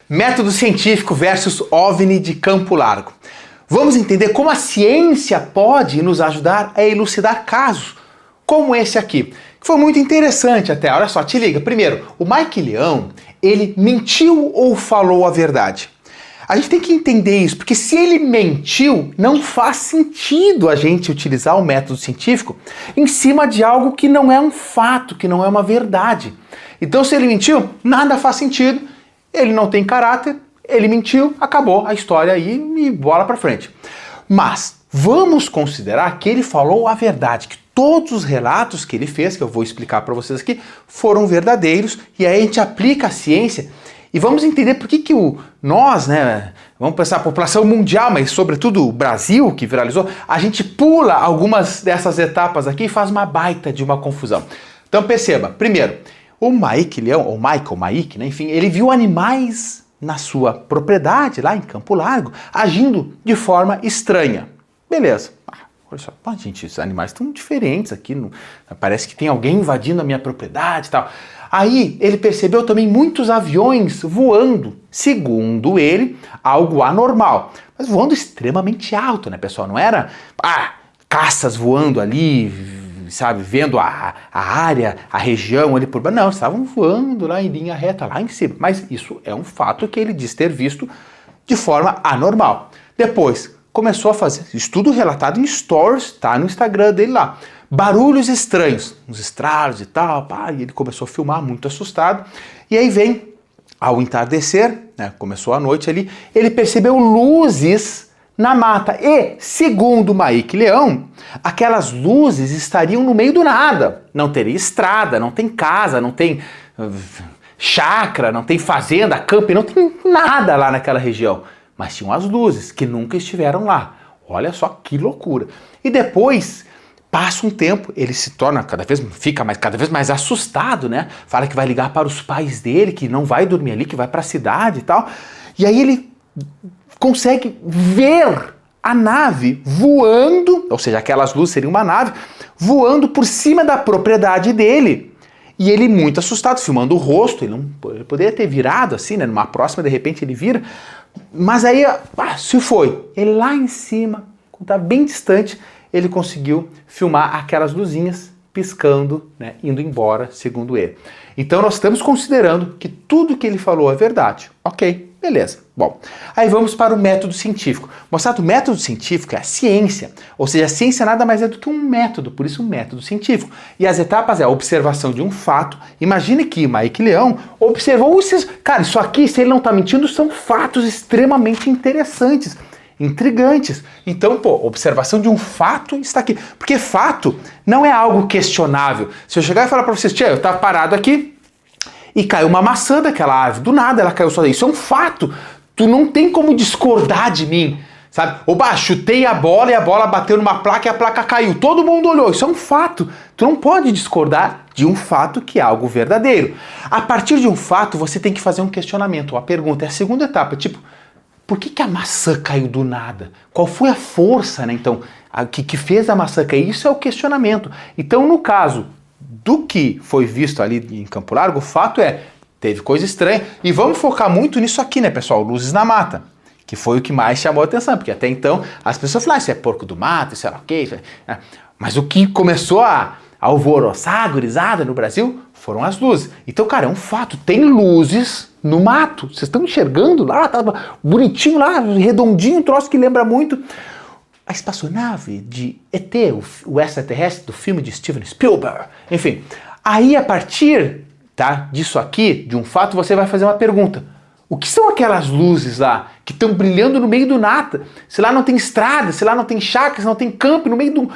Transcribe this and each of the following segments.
Método científico versus OVNI de campo largo. Vamos entender como a ciência pode nos ajudar a elucidar casos como esse aqui, que foi muito interessante até. Olha só, te liga. Primeiro, o Mike Leão, ele mentiu ou falou a verdade? A gente tem que entender isso, porque se ele mentiu, não faz sentido a gente utilizar o método científico em cima de algo que não é um fato, que não é uma verdade. Então, se ele mentiu, nada faz sentido, ele não tem caráter, ele mentiu, acabou a história aí e bola pra frente. Mas vamos considerar que ele falou a verdade, que todos os relatos que ele fez, que eu vou explicar para vocês aqui, foram verdadeiros, e aí a gente aplica a ciência e vamos entender por que nós, né, vamos pensar a população mundial, mas sobretudo o Brasil que viralizou, a gente pula algumas dessas etapas aqui e faz uma baita de uma confusão. Então perceba, primeiro, o Mike Leão, ou Mike, né, enfim, ele viu animais na sua propriedade, lá em Campo Largo, agindo de forma estranha. Beleza. Olha só, gente, esses animais estão diferentes aqui, parece que tem alguém invadindo a minha propriedade e tal. Aí ele percebeu também muitos aviões voando, segundo ele, algo anormal, mas voando extremamente alto, né, pessoal? Não era caças voando ali, sabe, vendo a área, a região ali por baixo. Não, estavam voando lá em linha reta, lá em cima. Mas isso é um fato que ele diz ter visto de forma anormal. Depois, começou a fazer estudo relatado em stories, tá no Instagram dele lá. Barulhos estranhos, uns estralos e tal, e ele começou a filmar muito assustado. E aí vem, ao entardecer, né, começou a noite ali, ele percebeu luzes na mata. E, segundo Mike Leão, aquelas luzes estariam no meio do nada. Não teria estrada, não tem casa, não tem chácara, não tem fazenda, camping, não tem nada lá naquela região. Mas tinham as luzes, que nunca estiveram lá. Olha só que loucura. E depois, passa um tempo, ele se torna cada vez mais assustado, né? Fala que vai ligar para os pais dele, que não vai dormir ali, que vai para a cidade e tal. E aí ele consegue ver a nave voando, ou seja, aquelas luzes seriam uma nave, voando por cima da propriedade dele. E ele muito assustado, filmando o rosto, ele poderia ter virado assim, né? Numa próxima, de repente ele vira. Mas aí, se foi. Ele lá em cima, quando estava bem distante, ele conseguiu filmar aquelas luzinhas piscando, né, indo embora, segundo ele. Então nós estamos considerando que tudo que ele falou é verdade. Ok, beleza. Bom, aí vamos para o método científico. Mostrado, o método científico é a ciência, ou seja, a ciência nada mais é do que um método, por isso um método científico. E as etapas é a observação de um fato. Imagine que Mike Leão observou esses... Cara, isso aqui, se ele não está mentindo, são fatos extremamente interessantes, intrigantes. Então, observação de um fato está aqui. Porque fato não é algo questionável. Se eu chegar e falar para vocês, eu estava parado aqui e caiu uma maçã daquela árvore, do nada ela caiu sozinha. Isso é um fato. Tu não tem como discordar de mim, sabe? Chutei a bola e a bola bateu numa placa e a placa caiu. Todo mundo olhou. Isso é um fato. Tu não pode discordar de um fato que é algo verdadeiro. A partir de um fato, você tem que fazer um questionamento. A pergunta é a segunda etapa, tipo, por que a maçã caiu do nada? Qual foi a força, né, então, que fez a maçã cair? Isso é o questionamento. Então, no caso do que foi visto ali em Campo Largo, o fato é, teve coisa estranha. E vamos focar muito nisso aqui, né, pessoal? Luzes na mata, que foi o que mais chamou a atenção, porque até então as pessoas falaram, isso é porco do mato, isso era o quê? Mas o que começou a alvoroçar a gurizada no Brasil foram as luzes. Então, cara, é um fato, tem luzes no mato. Vocês estão enxergando lá, tá bonitinho lá, redondinho, um troço que lembra muito a espaçonave de ET, o extraterrestre do filme de Steven Spielberg. Enfim, aí a partir, tá, disso aqui, de um fato, você vai fazer uma pergunta. O que são aquelas luzes lá que estão brilhando no meio do nada? Se lá não tem estrada, se lá não tem chácara, se não tem campo, no meio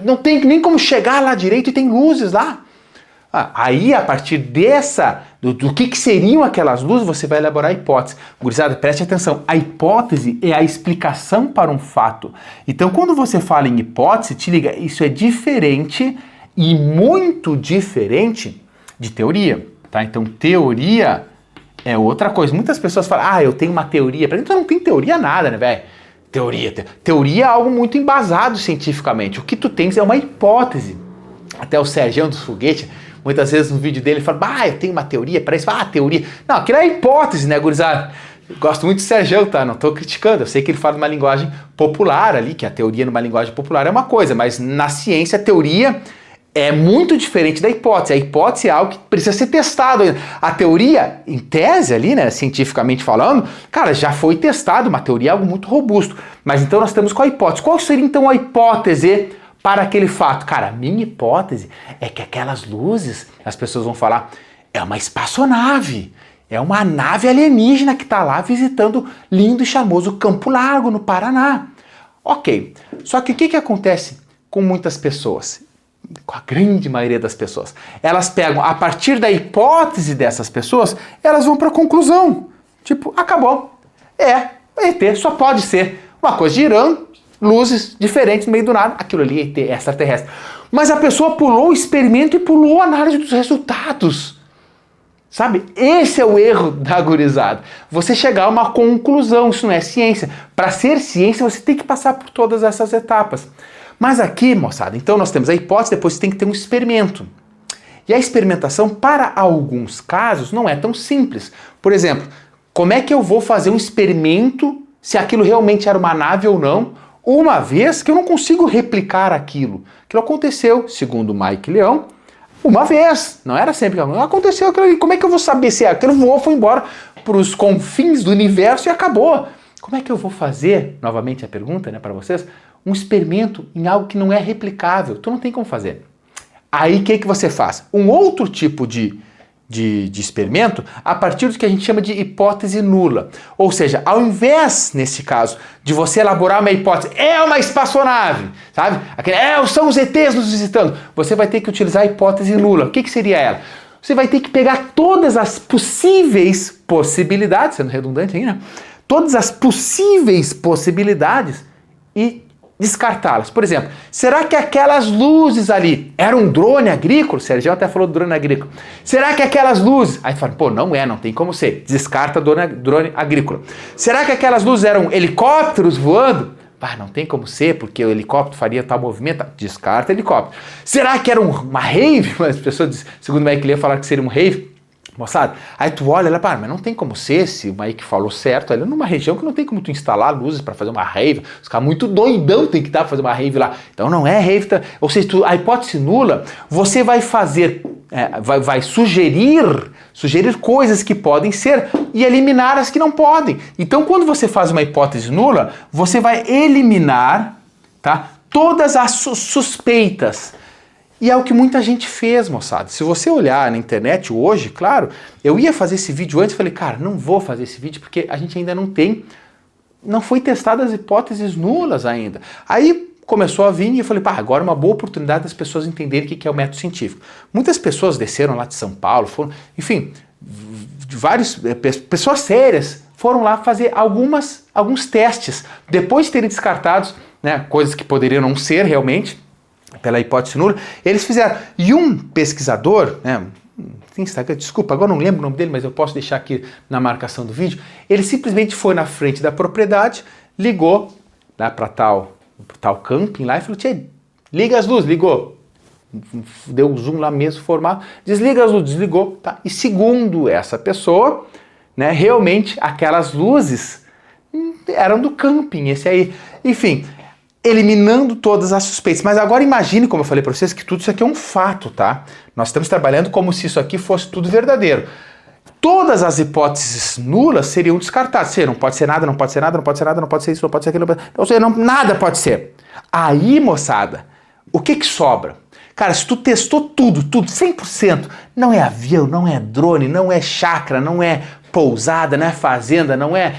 não tem nem como chegar lá direito e tem luzes lá. Aí, a partir do que seriam aquelas luzes, você vai elaborar a hipótese. Gurizada, preste atenção, a hipótese é a explicação para um fato. Então, quando você fala em hipótese, te liga, isso é diferente e muito diferente de teoria, tá? Então, teoria é outra coisa. Muitas pessoas falam, eu tenho uma teoria. Pra mim, tu não tem teoria nada, né, velho? Teoria é algo muito embasado cientificamente. O que tu tens é uma hipótese. Até o Sergião dos Foguetes, muitas vezes no vídeo dele, ele fala, eu tenho uma teoria para isso. Teoria. Não, aquilo é hipótese, né, gurizada? Gosto muito do Sergião, tá? Não tô criticando. Eu sei que ele fala numa linguagem popular ali, que a teoria numa linguagem popular é uma coisa, mas na ciência a teoria é muito diferente da hipótese. A hipótese é algo que precisa ser testado. A teoria, em tese ali, né, cientificamente falando, cara, já foi testado. Uma teoria é algo muito robusto. Mas então nós estamos com a hipótese. Qual seria então a hipótese para aquele fato? Cara, a minha hipótese é que aquelas luzes, as pessoas vão falar, é uma espaçonave. É uma nave alienígena que está lá visitando lindo e charmoso Campo Largo, no Paraná. Ok, só que o que acontece com muitas pessoas? Com a grande maioria das pessoas. Elas pegam, a partir da hipótese dessas pessoas, elas vão para a conclusão. Tipo, acabou. ET só pode ser uma coisa girando, luzes diferentes no meio do nada. Aquilo ali é ET, é extraterrestre. Mas a pessoa pulou o experimento e pulou a análise dos resultados. Sabe? Esse é o erro da gurizada. Você chegar a uma conclusão, isso não é ciência. Para ser ciência, você tem que passar por todas essas etapas. Mas aqui, moçada, então nós temos a hipótese, depois você tem que ter um experimento. E a experimentação, para alguns casos, não é tão simples. Por exemplo, como é que eu vou fazer um experimento se aquilo realmente era uma nave ou não, uma vez que eu não consigo replicar aquilo? Aquilo aconteceu, segundo o Mike Leão, uma vez, não era sempre que aconteceu aquilo ali. Como é que eu vou saber se aquilo voou, foi embora para os confins do universo e acabou? Como é que eu vou fazer, novamente a pergunta, né, para vocês, um experimento em algo que não é replicável? Tu não tem como fazer. Aí o que você faz? Um outro tipo de experimento a partir do que a gente chama de hipótese nula. Ou seja, ao invés, nesse caso, de você elaborar uma hipótese, é uma espaçonave, sabe? São os ETs nos visitando. Você vai ter que utilizar a hipótese nula. O que seria ela? Você vai ter que pegar todas as possíveis possibilidades, sendo redundante aí, né? Todas as possíveis possibilidades e descartá-las. Por exemplo, será que aquelas luzes ali eram um drone agrícola? O Sérgio até falou do drone agrícola. Será que aquelas luzes... Aí fala, não tem como ser. Descarta drone agrícola. Será que aquelas luzes eram helicópteros voando? Não tem como ser, porque o helicóptero faria tal movimento. Descarta helicóptero. Será que era uma rave? As pessoas, segundo o Mike Leão, falaram que seria um rave. Moçada, aí tu olha, mas não tem como ser, se o Mike falou certo, ele é numa região que não tem como tu instalar luzes para fazer uma rave, os caras muito doidão tem que estar para fazer uma rave lá, então não é rave, ou seja, a hipótese nula, você vai fazer, vai sugerir coisas que podem ser e eliminar as que não podem. Então quando você faz uma hipótese nula, você vai eliminar, tá, todas as suspeitas. E é o que muita gente fez, moçada. Se você olhar na internet hoje, claro, eu ia fazer esse vídeo antes, falei, cara, não vou fazer esse vídeo porque a gente ainda não foi testada as hipóteses nulas ainda. Aí começou a vir e eu falei, agora é uma boa oportunidade das pessoas entenderem o que é o método científico. Muitas pessoas desceram lá de São Paulo, enfim, pessoas sérias foram lá fazer alguns testes, depois de terem descartado, né, coisas que poderiam não ser realmente, pela hipótese nula, eles fizeram. E um pesquisador, né, Instagram, desculpa, agora não lembro o nome dele, mas eu posso deixar aqui na marcação do vídeo, ele simplesmente foi na frente da propriedade, ligou lá para tal camping lá e falou, liga as luzes, ligou. Deu um zoom lá mesmo, formato, desliga as luzes, desligou, tá? E segundo essa pessoa, né, realmente aquelas luzes eram do camping, esse aí. Enfim, eliminando todas as suspeitas. Mas agora imagine, como eu falei para vocês, que tudo isso aqui é um fato, tá? Nós estamos trabalhando como se isso aqui fosse tudo verdadeiro. Todas as hipóteses nulas seriam descartadas. Não pode ser nada, não pode ser nada, não pode ser nada, não pode ser isso, não pode ser aquilo, ou seja, nada pode ser. Aí, moçada, o que sobra? Cara, se tu testou tudo, 100%, não é avião, não é drone, não é chácara, não é pousada, não é fazenda, não é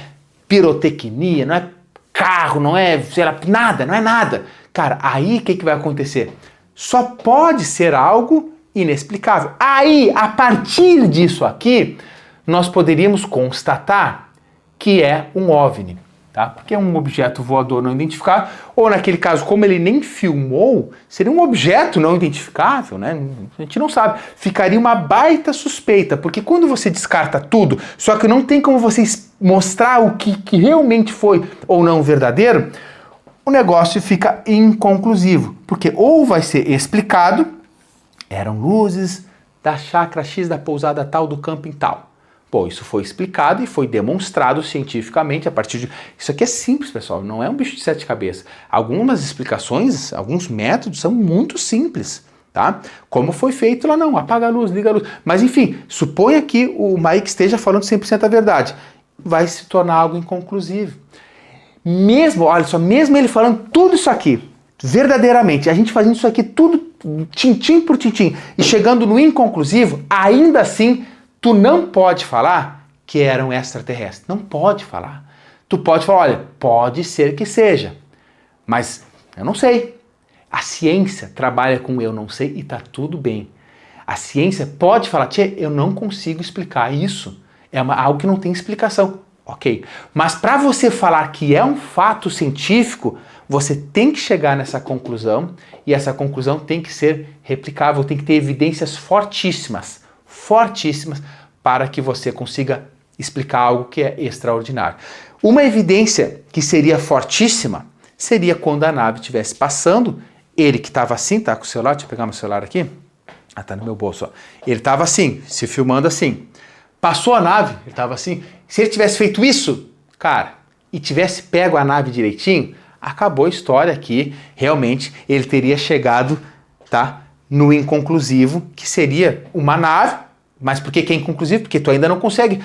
pirotecnia, não é carro, não é, sei lá, nada, não é nada. Cara, aí o que vai acontecer? Só pode ser algo inexplicável. Aí, a partir disso aqui, nós poderíamos constatar que é um OVNI, tá? Porque é um objeto voador não identificado, ou naquele caso, como ele nem filmou, seria um objeto não identificável, né? A gente não sabe. Ficaria uma baita suspeita, porque quando você descarta tudo, só que não tem como você mostrar o que realmente foi ou não verdadeiro, o negócio fica inconclusivo, porque ou vai ser explicado, Eram luzes da chácara X da pousada tal do camping tal. Pô, isso foi explicado e foi demonstrado cientificamente a partir de... Isso aqui é simples, pessoal, não é um bicho de sete cabeças. Algumas explicações, alguns métodos são muito simples, tá? Como foi feito lá, não, apaga a luz, liga a luz. Mas enfim, suponha que o Mike esteja falando 100% a verdade. Vai se tornar algo inconclusivo. Mesmo, olha só, mesmo ele falando tudo isso aqui, verdadeiramente, a gente fazendo isso aqui tudo tintim por tintim e chegando no inconclusivo, ainda assim, tu não pode falar que eram extraterrestres. Não pode falar. Tu pode falar, olha, pode ser que seja, mas eu não sei. A ciência trabalha com eu não sei e tá tudo bem. A ciência pode falar, tchê, eu não consigo explicar isso. É algo que não tem explicação. Ok. Mas para você falar que é um fato científico, você tem que chegar nessa conclusão e essa conclusão tem que ser replicável, tem que ter evidências fortíssimas para que você consiga explicar algo que é extraordinário. Uma evidência que seria fortíssima seria quando a nave estivesse passando, ele que estava assim, tá com o celular, deixa eu pegar meu celular aqui, tá no meu bolso, ó. Ele estava assim, se filmando assim, passou a nave, ele estava assim, se ele tivesse feito isso, cara, e tivesse pego a nave direitinho, acabou a história aqui, realmente ele teria chegado, tá, no inconclusivo, que seria uma nave. Mas por que é inconclusivo? Porque tu ainda não consegue.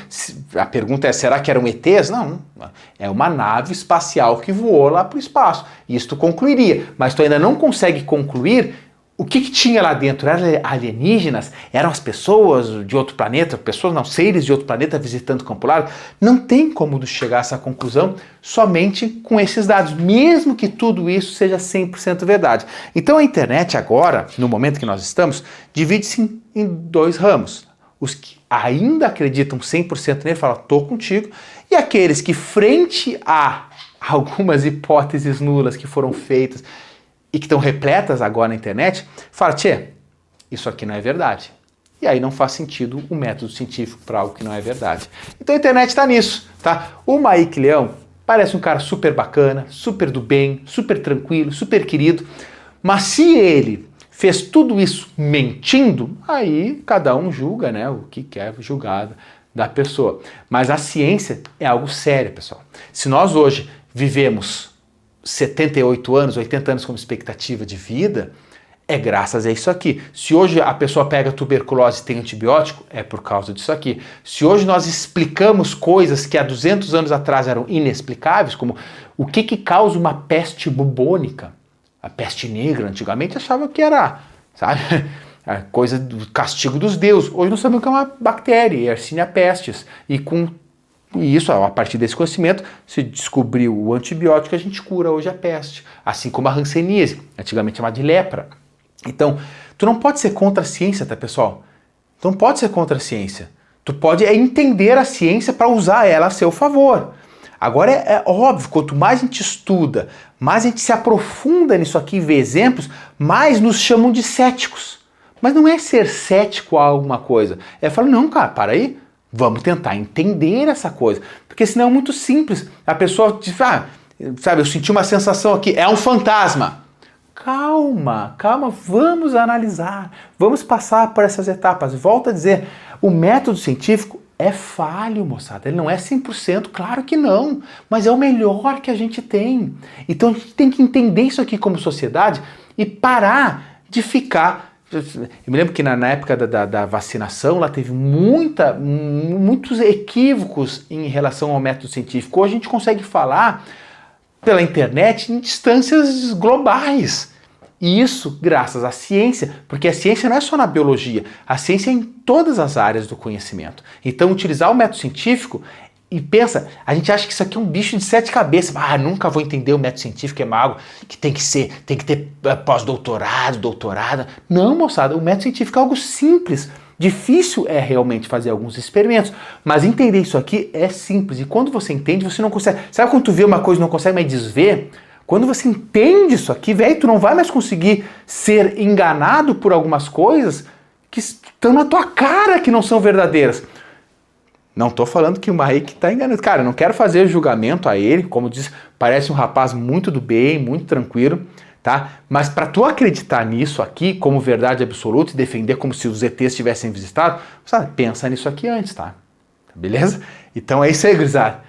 A pergunta é, será que eram ETs? Não. É uma nave espacial que voou lá para o espaço. Isso tu concluiria. Mas tu ainda não consegue concluir o que tinha lá dentro. Eram alienígenas? Eram as pessoas de outro planeta? Pessoas não, seres de outro planeta visitando o campo largo? Não tem como chegar a essa conclusão somente com esses dados, mesmo que tudo isso seja 100% verdade. Então a internet agora, no momento que nós estamos, divide-se em dois ramos. Os que ainda acreditam 100% nele falam, tô contigo, e aqueles que, frente a algumas hipóteses nulas que foram feitas e que estão repletas agora na internet, falam, tchê, isso aqui não é verdade. E aí não faz sentido o método científico para algo que não é verdade. Então a internet está nisso, tá? O Mike Leão parece um cara super bacana, super do bem, super tranquilo, super querido, mas se ele fez tudo isso mentindo, aí cada um julga, né, o que quer julgar da pessoa. Mas a ciência é algo sério, pessoal. Se nós hoje vivemos 78 anos, 80 anos como expectativa de vida, é graças a isso aqui. Se hoje a pessoa pega tuberculose e tem antibiótico, é por causa disso aqui. Se hoje nós explicamos coisas que há 200 anos atrás eram inexplicáveis, como o que causa uma peste bubônica, a peste negra, antigamente achava que era, sabe, a coisa do castigo dos deuses. Hoje nós sabemos que é uma bactéria, Yersinia pestis. E isso, a partir desse conhecimento, se descobriu o antibiótico, a gente cura hoje a peste. Assim como a hanseníase, antigamente chamada de lepra. Então, tu não pode ser contra a ciência, tá, pessoal? Tu não pode ser contra a ciência. Tu pode entender a ciência para usar ela a seu favor. Agora é óbvio, quanto mais a gente estuda, mais a gente se aprofunda nisso aqui e vê exemplos, mais nos chamam de céticos. Mas não é ser cético a alguma coisa. É falar, não, cara, para aí, vamos tentar entender essa coisa. Porque senão é muito simples. A pessoa diz, sabe, eu senti uma sensação aqui, é um fantasma. Calma, vamos analisar, vamos passar por essas etapas. Volto a dizer, o método científico é falho, moçada. Ele não é 100%, claro que não, mas é o melhor que a gente tem. Então a gente tem que entender isso aqui como sociedade e parar de ficar... Eu me lembro que na época da vacinação lá teve muitos equívocos em relação ao método científico. Hoje a gente consegue falar pela internet em distâncias globais. E isso graças à ciência, porque a ciência não é só na biologia, a ciência é em todas as áreas do conhecimento. Então utilizar o método científico, e pensa, a gente acha que isso aqui é um bicho de sete cabeças, nunca vou entender o método científico, é algo que tem que ter pós-doutorado, doutorado. Não, moçada, o método científico é algo simples. Difícil é realmente fazer alguns experimentos, mas entender isso aqui é simples. E quando você entende, você não consegue... Sabe quando tu vê uma coisa e não consegue mais desver? Quando você entende isso aqui, velho, tu não vai mais conseguir ser enganado por algumas coisas que estão na tua cara que não são verdadeiras. Não tô falando que o Mike tá enganando. Cara, eu não quero fazer julgamento a ele, como diz, parece um rapaz muito do bem, muito tranquilo. tá? Mas para tu acreditar nisso aqui como verdade absoluta e defender como se os ETs tivessem visitado, sabe, pensa nisso aqui antes, tá? Beleza? Então é isso aí, gurizada.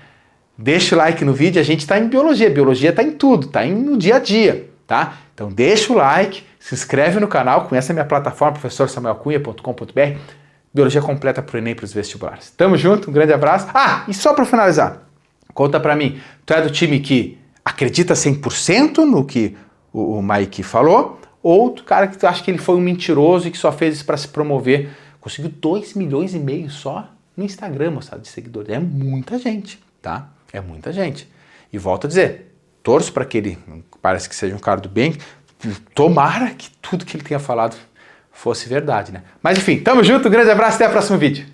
Deixa o like no vídeo, a gente tá em biologia tá em tudo, tá no dia a dia, tá? Então deixa o like, se inscreve no canal, conhece a minha plataforma, professorsamuelcunha.com.br, biologia completa pro Enem e pros vestibulares. Tamo junto, um grande abraço. Ah, e só para finalizar, conta para mim, tu é do time que acredita 100% no que o Mike falou, ou do cara que tu acha que ele foi um mentiroso e que só fez isso para se promover? Conseguiu 2,5 milhões só no Instagram, moçada, de seguidores. É muita gente, tá? É muita gente. E volto a dizer, torço para que ele, parece que seja um cara do bem, tomara que tudo que ele tenha falado fosse verdade, né? Mas enfim, tamo junto, um grande abraço, até o próximo vídeo.